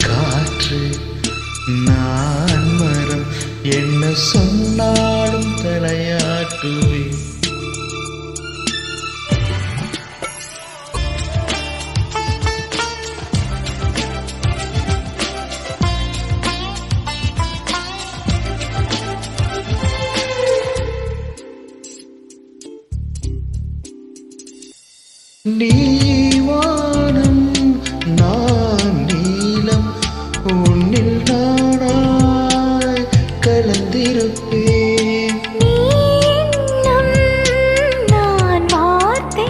காற்று நான் மரம், என்ன சொன்னாலும் தலையாட்டுவேன். நீ வானம் நான் நீலம், உன்னில் நானாய் கலந்திருப்பேன். நான் வார்த்தை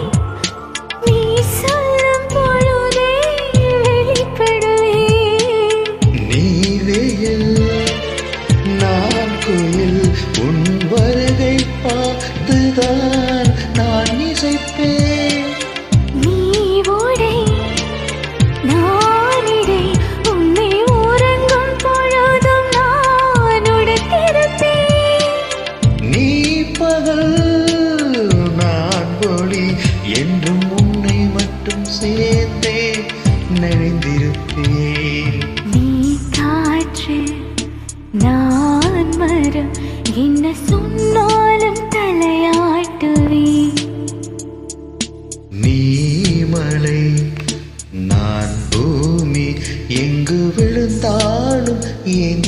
நீ சொல்லும் பொழுதே வெளிப்படுவேன். நீ வெயில் நான் குயில், உன் வருகை பார்த்துதான் நான் இசைப்பேன். நான் ஒளி என்றும் உன்னை மட்டும் சேர்த்தே நினைந்திருப்பேன். நீ காற்று நான் மரம், என்ன சொன்னாலும் தலையாட்டுவேன். நீ மலை நான் பூமி, எங்கு விழுந்தாலும் ஏன்